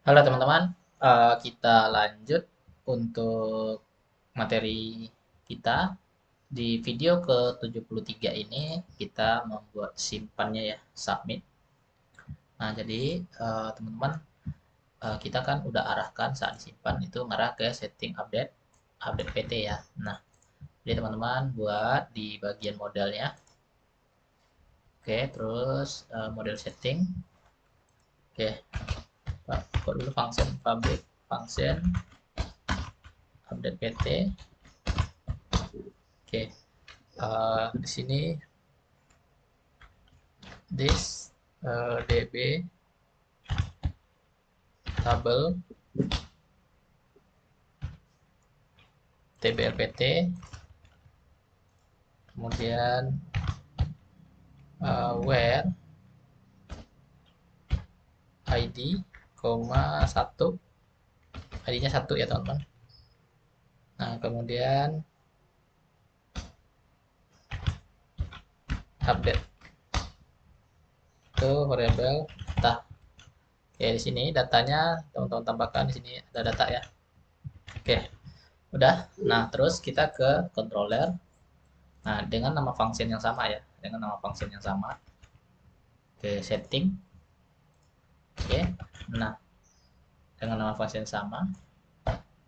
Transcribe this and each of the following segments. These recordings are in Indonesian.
Halo teman-teman, kita lanjut untuk materi kita. Di video ke-73 ini kita membuat simpannya ya, submit. Nah, jadi teman-teman, kita kan udah arahkan saat disimpan itu ngarah ke setting update, update PT ya. Nah, jadi teman-teman buat di bagian modalnya. Oke, terus model setting. Oke, buat dulu function public function update PT. Oke, di sini this db tabel tbrpt, kemudian where id, satu, id-nya satu ya teman-teman. Nah, kemudian update itu variabel data. Oke, di sini datanya teman-teman tambahkan di sini ada data ya. Oke, udah. Nah, terus kita ke controller. Nah, dengan nama function yang sama ya, dengan nama function yang sama. Oke, setting. Oke, nah dengan nama function yang sama,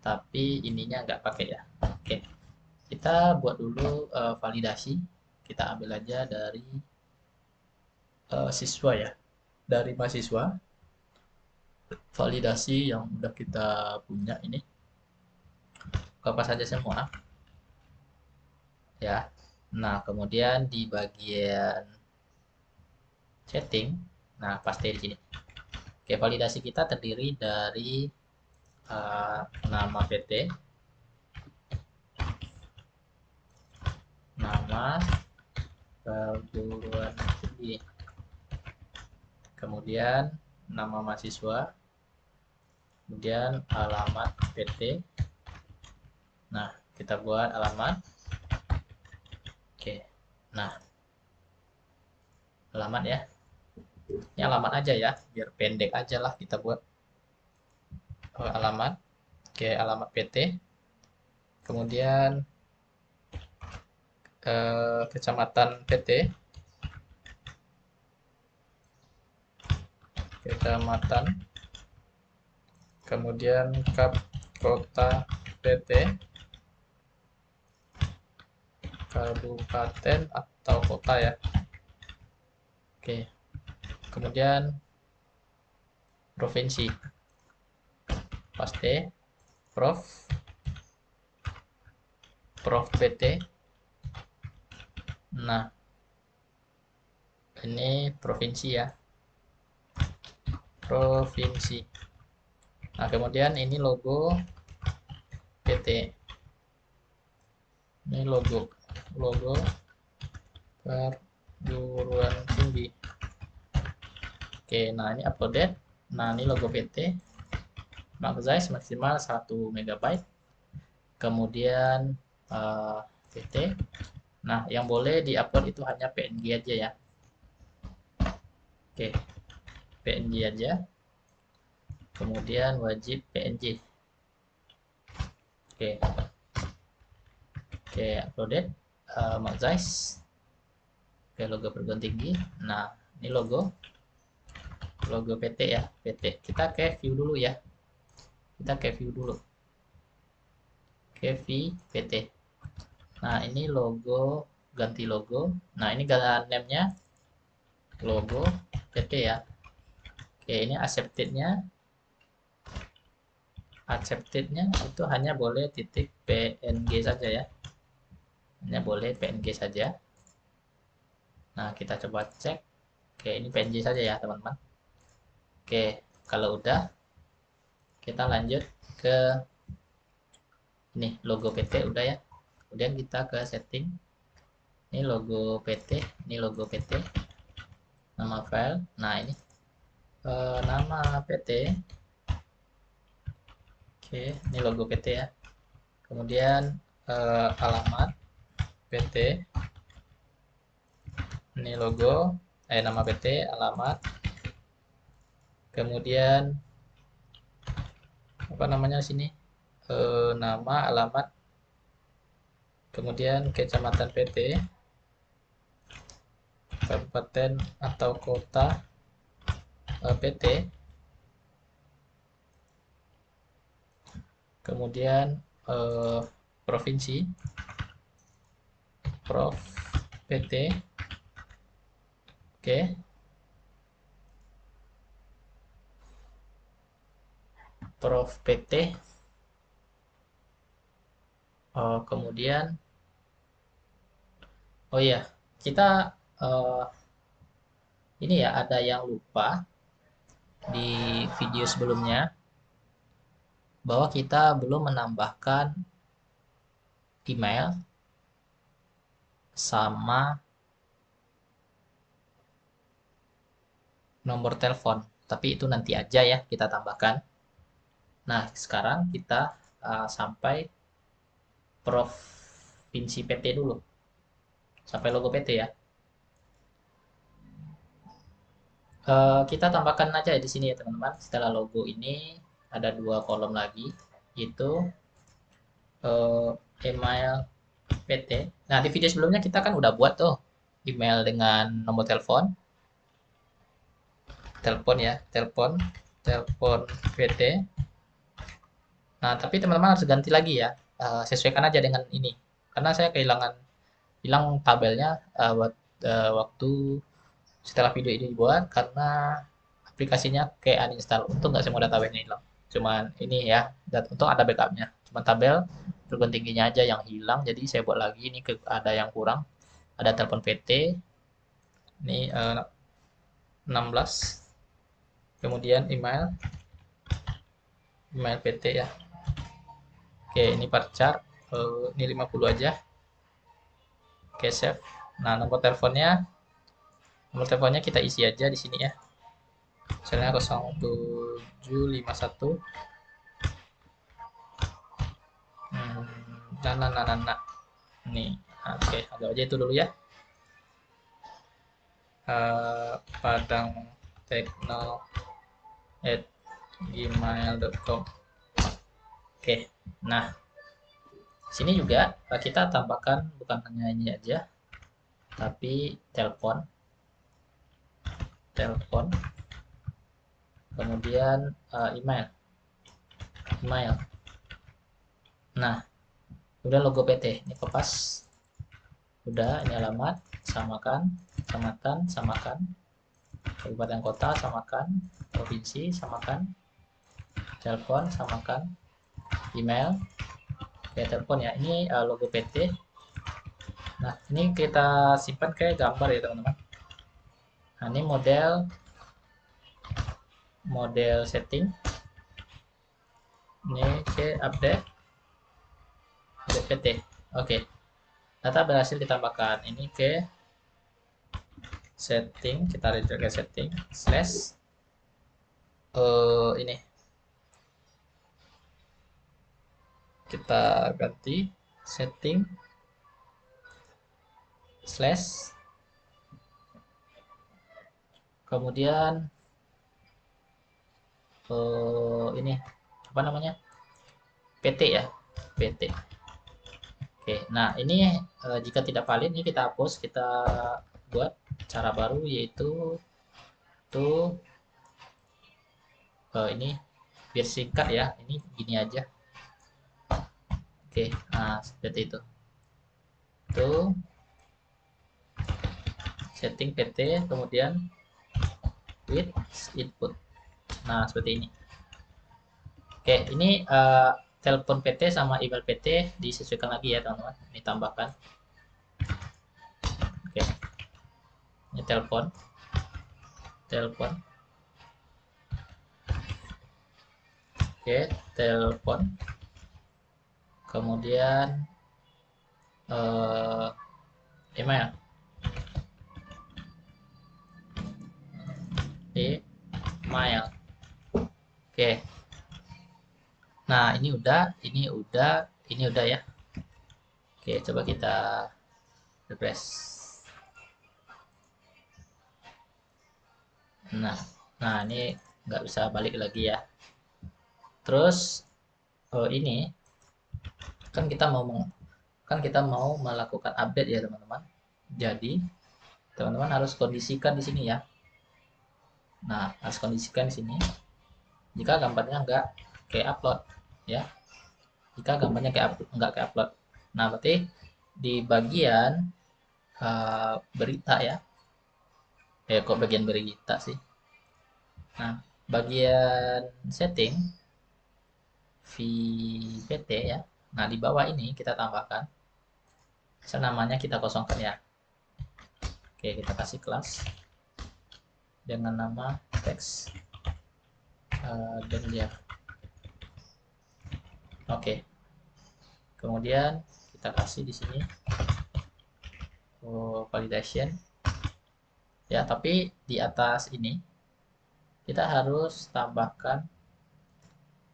tapi ininya nggak pakai ya. Oke, kita buat dulu validasi. Kita ambil aja dari siswa ya, dari mahasiswa. Validasi yang udah kita punya ini, apa saja semua ya. Nah, kemudian di bagian setting, nah pasti di sini. Oke, validasi kita terdiri dari nama PT, nama perguruan tinggi, kemudian nama mahasiswa, kemudian alamat PT. Nah, kita buat alamat. Oke, nah alamat ya, ini alamat aja ya, biar pendek aja lah kita buat alamat. Oke, alamat PT, kemudian kecamatan PT, kecamatan, kemudian kota PT, kabupaten atau kota ya. Oke, kemudian provinsi, paste prof PT. Nah, ini provinsi ya, provinsi. Nah, kemudian ini logo PT, ini logo perguruan tinggi. Oke, nah ini uploaded. Nah, ini logo PT, max size maksimal 1 MB. Kemudian PT. Nah, yang boleh diupload itu hanya PNG aja ya. Oke, PNG aja. Kemudian wajib PNG. Oke, uploaded. Max size. Oke, logo perguruan tinggi. Nah, ini logo PT ya, PT. Kita ke view dulu ya. Ke view PT. Nah, ini logo, ganti logo. Nah, ini name-nya logo PT ya. Oke, ini accepted-nya itu hanya boleh titik PNG saja ya. Hanya boleh PNG saja. Nah, kita coba cek. Oke, ini PNG saja ya, teman-teman. Oke, kalau udah, kita lanjut ke ini logo PT udah ya. Kemudian kita ke setting. Ini logo PT, ini logo PT. Nama file. Nah, ini nama PT. Oke, ini logo PT ya. Kemudian alamat PT. Ini nama PT, alamat. Kemudian apa namanya sini, nama, alamat, kemudian kecamatan PT, kabupaten atau kota PT, kemudian provinsi, Prof PT, oke, Prof PT, kemudian oh iya kita ini ya ada yang lupa di video sebelumnya bahwa kita belum menambahkan email sama nomor telepon, tapi itu nanti aja ya kita tambahkan. Nah, sekarang kita sampai provinsi PT dulu, sampai logo PT ya. Kita tambahkan aja di sini ya teman-teman. Setelah logo ini ada dua kolom lagi, yaitu email PT. Nah, di video sebelumnya kita kan udah buat tuh email dengan nomor telepon, telepon ya, telepon PT. Nah, tapi teman-teman harus ganti lagi ya. Sesuaikan aja dengan ini. Karena saya hilang tabelnya waktu setelah video ini dibuat karena aplikasinya kayak uninstall. Untuk nggak semua database hilang. Cuman ini ya, untuk ada backupnya. Cuma tabel perguruan tingginya aja yang hilang. Jadi saya buat lagi ini ada yang kurang. Ada telepon PT. Ini 16. Kemudian email PT ya. Oke, ini parchar. Ini 50 aja. Oke, save. Nah, nomor teleponnya kita isi aja di sini ya. Misalnya 0751. Nah. Nih, oke, anggap aja itu dulu ya. Padang Teknol at gmail.com. Oke, nah sini juga kita tambahkan bukan hanya ini aja, tapi telepon, kemudian email. Nah, udah logo PT, ini kopas, udah ini alamat, samakan, kecamatan, samakan, kabupaten kota, samakan, provinsi, samakan, telepon, samakan, email, ya telepon ya, ini logo PT. Nah, ini kita simpan kayak gambar ya teman-teman. Nah, ini model setting. Ini ke update PT. Oke. Data berhasil ditambahkan. Ini ke setting, kita redirect ke setting slash ini kita ganti setting slash kemudian ini apa namanya, PT ya, PT. Oke, nah ini jika tidak valid ini kita hapus, kita buat cara baru yaitu tuh ini biar singkat ya, ini gini aja. Oke, nah seperti itu tuh setting PT kemudian with input. Nah seperti ini. Oke, ini telepon PT sama email PT disesuaikan lagi ya teman-teman, ini tambahkan. Oke, ini telepon, oke, telepon, kemudian email, email. Oke, nah ini udah ya. Oke, coba kita refresh. Nah, ini nggak bisa balik lagi ya. Terus ini kan kita mau melakukan update ya teman-teman. Jadi teman-teman harus kondisikan di sini ya. Nah, harus kondisikan di sini. Jika gambarnya nggak kayak upload ya. Jika gambarnya nggak kayak upload. Nah, berarti di bagian berita ya. Kok bagian berita sih? Nah, bagian setting VPT ya. Nah, di bawah ini kita tambahkan. Misal namanya kita kosongkan ya. Oke, kita kasih kelas dengan nama teks dan Oke. Kemudian kita kasih di sini validation. Ya, tapi di atas ini kita harus tambahkan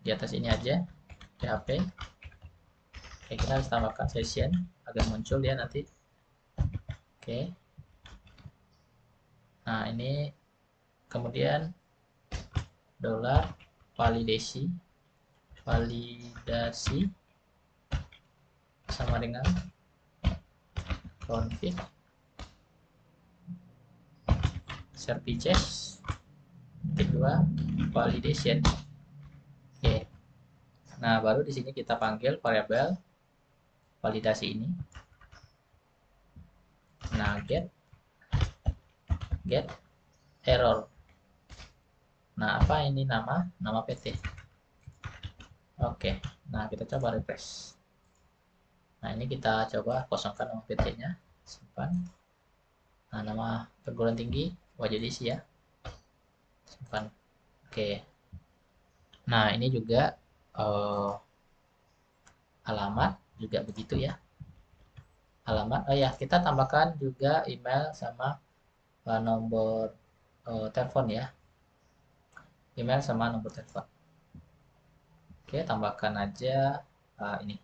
di atas ini aja PHP. Oke, kita harus tambahkan session agar muncul ya nanti. Oke. Nah, ini kemudian dollar validasi sama dengan config services kedua validation. Oke. Nah, baru di sini kita panggil variabel validasi ini. Nah, get error. Nah, apa ini nama PT? Oke. Nah, kita coba refresh. Nah, ini kita coba kosongkan nama PT-nya, simpan. Nah, nama perguruan tinggi wajib diisi ya. Simpan. Oke. Nah, ini juga alamat juga begitu ya. Alamat. Oh ya, kita tambahkan juga email sama nomor telepon ya. Email sama nomor telepon. Oke, tambahkan aja ini.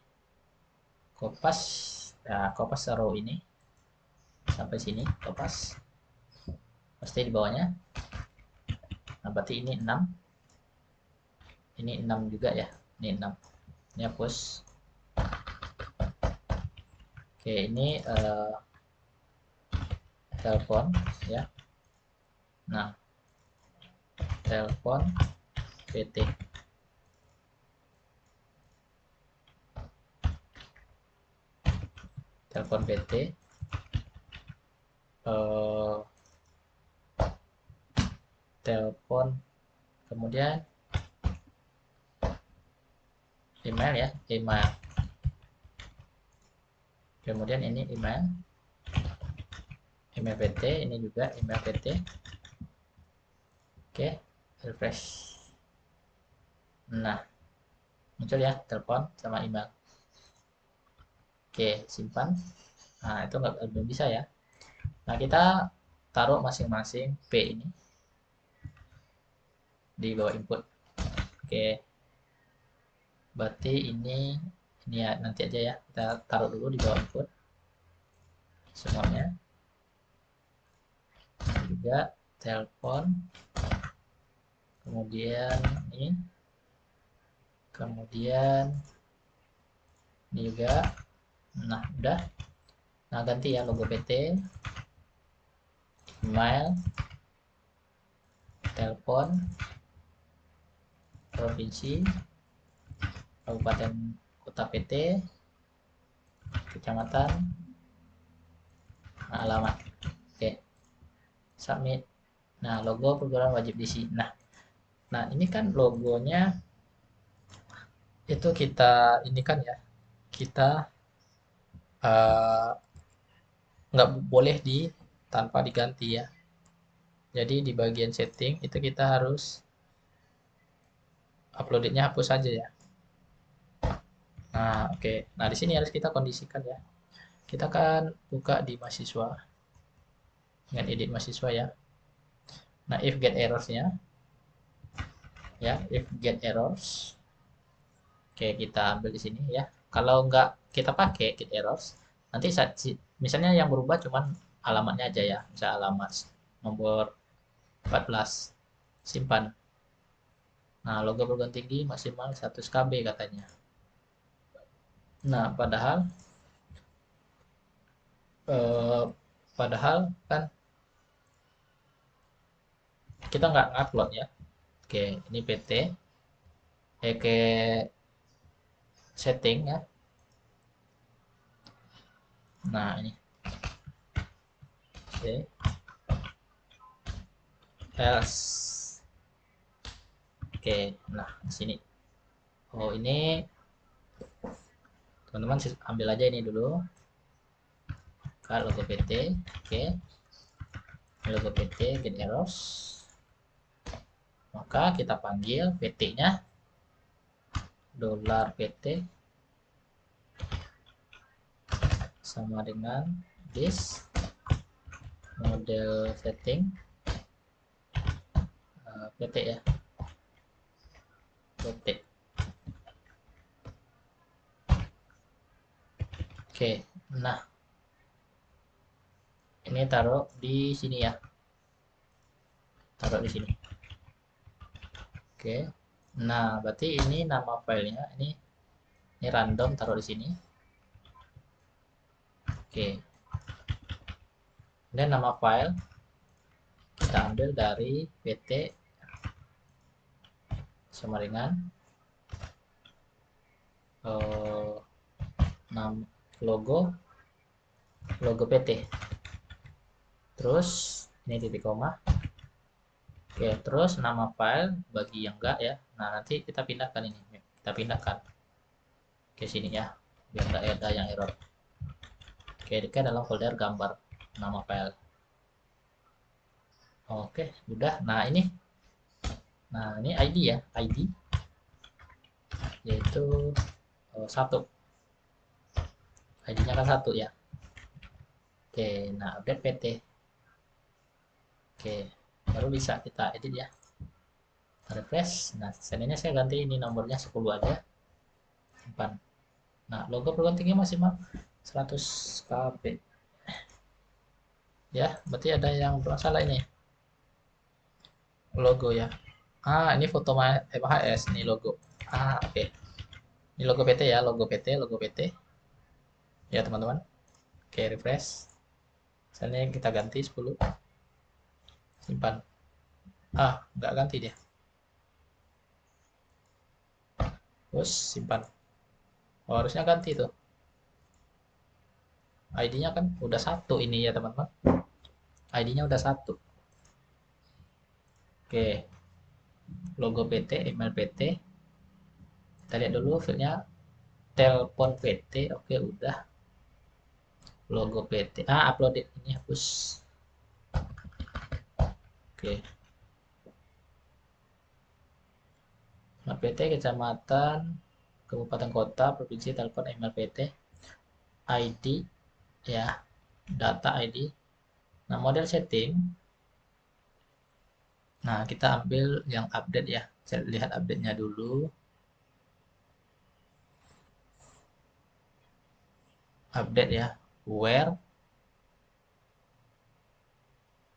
Kopas. Nah, kopas row ini. Sampai sini, kopas. Pasti di bawahnya. Nah, berarti ini 6. Ini 6 juga ya. Ini 6. Ini hapus. Oke, ini telepon ya. Nah, telepon PT. Telepon PT. Telepon kemudian email ya, email. Kemudian ini email PT, ini juga email PT. Oke, refresh. Nah, muncul ya telepon sama email. Oke, simpan. Nah, itu belum bisa ya. Nah, kita taruh masing-masing P ini di bawah input. Oke, berarti ini ya nanti aja ya. Kita taruh dulu di bawah input semuanya. Juga telepon. Kemudian ini. Kemudian ini juga. Nah, udah. Nah, ganti ya logo PT. Email. Telepon. Provinsi. Kabupaten Kota PT. Kecamatan. Nah, alamat. Oke. Submit. Nah, logo perguruan wajib diisi. Nah, ini kan logonya itu kita ini kan ya. Kita nggak boleh tanpa diganti ya. Jadi di bagian setting itu kita harus uploadnya hapus saja ya. Nah, oke. Nah, di sini harus kita kondisikan ya. Kita kan buka di mahasiswa dengan edit mahasiswa ya. Nah, if get errors-nya ya, if get errors. Oke, kita ambil di sini ya. Kalau nggak kita pakai get errors, nanti misalnya yang berubah cuman alamatnya aja ya. Misal alamat nomor 14 simpan. Nah, logo perguruan tinggi maksimal 100 KB katanya. Nah, eh, padahal kan kita nggak ngupload ya. Oke, ini PT, ke setting ya. Nah, ini. Oke, else. Oke, nah di sini. Oh, ini teman-teman ambil aja ini dulu. Kalau logo PT, oke. Logo PT get errors. Maka kita panggil PT-nya $PT sama dengan this model setting PT ya, PT. Oke, nah ini taruh di sini ya, taruh di sini. Oke, nah berarti ini nama filenya ini random, taruh di sini. Oke, dan nama file kita ambil dari PT sama dengan logo PT. Terus ini titik koma. Oke, terus nama file bagi yang enggak ya. Nah, nanti kita pindahkan ini. Kita pindahkan ke sini ya, biar enggak ada yang error. Oke, ini dalam folder gambar nama file. Oke, sudah. Nah, ini ID ya, ID yaitu satu. ID-nya kan satu ya. Oke, nah update PT. Oke, baru bisa kita edit ya. Refresh. Nah, seandainya saya ganti ini nomornya 10 aja. Simpan. Nah, logo perguruan tinggi maksimal 100 KB. Ya, berarti ada yang bermasalah ini. Logo ya. Ini foto MHS nih logo. Oke. Ini logo PT ya, logo PT. Ya, teman-teman. Oke, refresh. Misalnya kita ganti 10. Simpan. Nggak ganti dia. Terus simpan. Harusnya ganti tuh. ID-nya kan udah satu ini ya, teman-teman. ID-nya udah satu. Oke. Logo PT, email PT. Kita lihat dulu filenya. Telepon PT. Oke, udah. Logo PT. Upload ini hapus. Oke. Nama PT, kecamatan, kabupaten kota, provinsi, telepon, email PT, ID, ya, data ID. Nah, model setting. Nah, kita ambil yang update ya. Saya lihat update-nya dulu. Update ya. Where?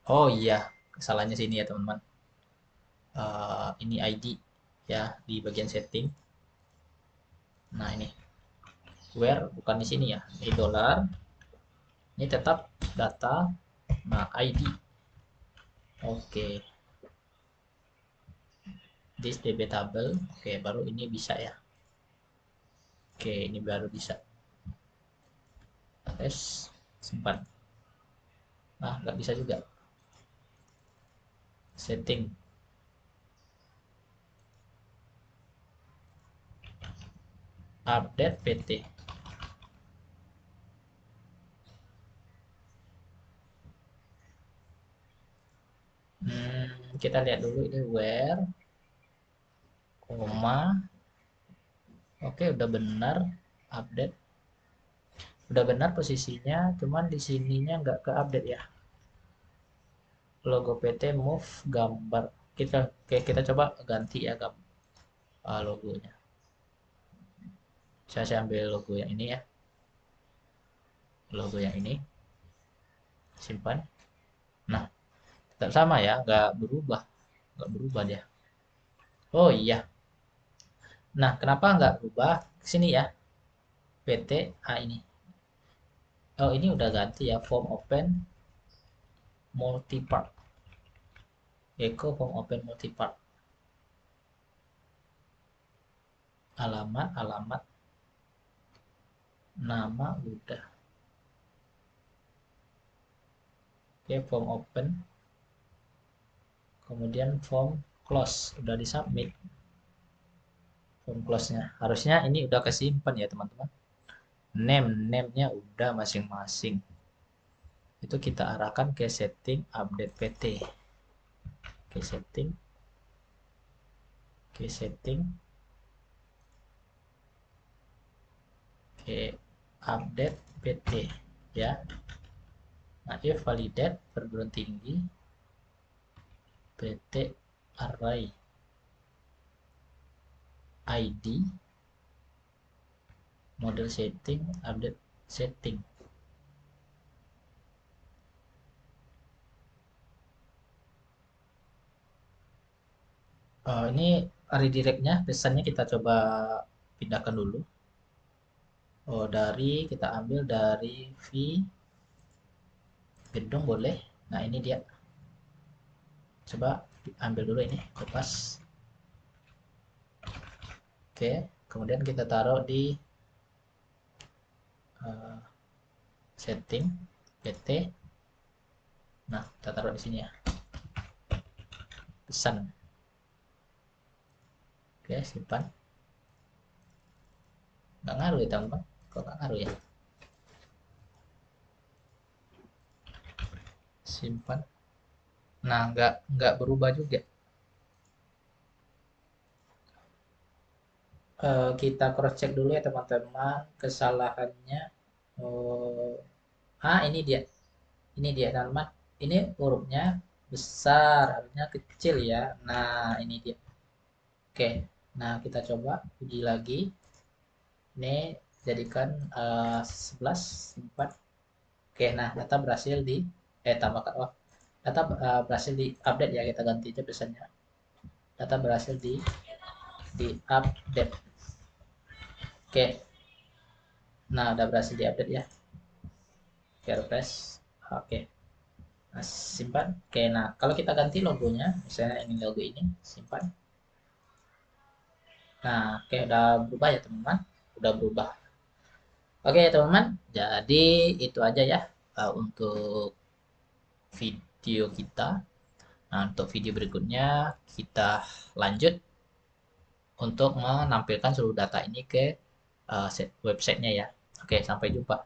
Oh iya, kesalahannya sini ya, teman-teman. Ini ID ya di bagian setting. Nah, ini where bukan di sini ya. Ini dollar. Ini tetap data. Nah, ID. Oke. This debatable. Oke, baru ini bisa ya. Oke, ini baru bisa. Tes, simpan. Nggak bisa juga. Setting. Update PT. Kita lihat dulu ini where, koma. Oke, udah benar update. Udah benar posisinya, cuman di sininya nggak ke update ya. Logo PT move gambar. Kita coba ganti ya logonya. Saya ambil logo yang ini ya. Logo yang ini. Simpan. Nah, tetap sama ya, nggak berubah. Nggak berubah dia. Oh iya. Nah, kenapa nggak berubah ke sini ya? PT ini. Oh, ini udah ganti ya, form open multipart. Echo form open multipart. Alamat, nama udah. Oke, form open. Kemudian form close udah disubmit. Form close-nya. Harusnya ini udah kesimpan ya, teman-teman. Name-nya udah masing-masing. Itu kita arahkan ke setting update PT. Ke setting, ke setting, ke update PT ya. Nah, if validate perguruan tinggi PT array ID model setting update setting. Ini redirectnya pesannya kita coba pindahkan dulu. Kita ambil dari V gedung boleh. Nah, ini dia. Coba ambil dulu ini, lepas. Oke, kemudian kita taruh di uh, setting PT. Nah, kita taruh di sini ya. Pesan. Oke, simpan. Nggak ngaruh ya, teman-teman. Kok nggak ngaruh ya? Simpan. Nah, nggak berubah juga. Kita cross check dulu ya, teman-teman. Kesalahannya. Oh, ini dia. Ini dia, teman-teman. Ini hurufnya besar, harusnya kecil ya. Nah, ini dia. Oke. Nah, kita coba uji lagi. Ini jadikan 11, simpan. Oke, nah data berhasil tambahkan. Oh, data berhasil di update ya, kita ganti aja pesannya. Data berhasil di update. Oke. Nah, udah berhasil di update ya. Oke, refresh. Oke. Nah, simpan. Oke, nah kalau kita ganti logonya, misalnya ini logo ini, simpan. Nah, oke udah berubah ya, teman-teman. Udah berubah. Oke, teman-teman. Jadi itu aja ya untuk video kita. Nah, untuk video berikutnya kita lanjut untuk menampilkan seluruh data ini ke websitenya ya. Oke, sampai jumpa.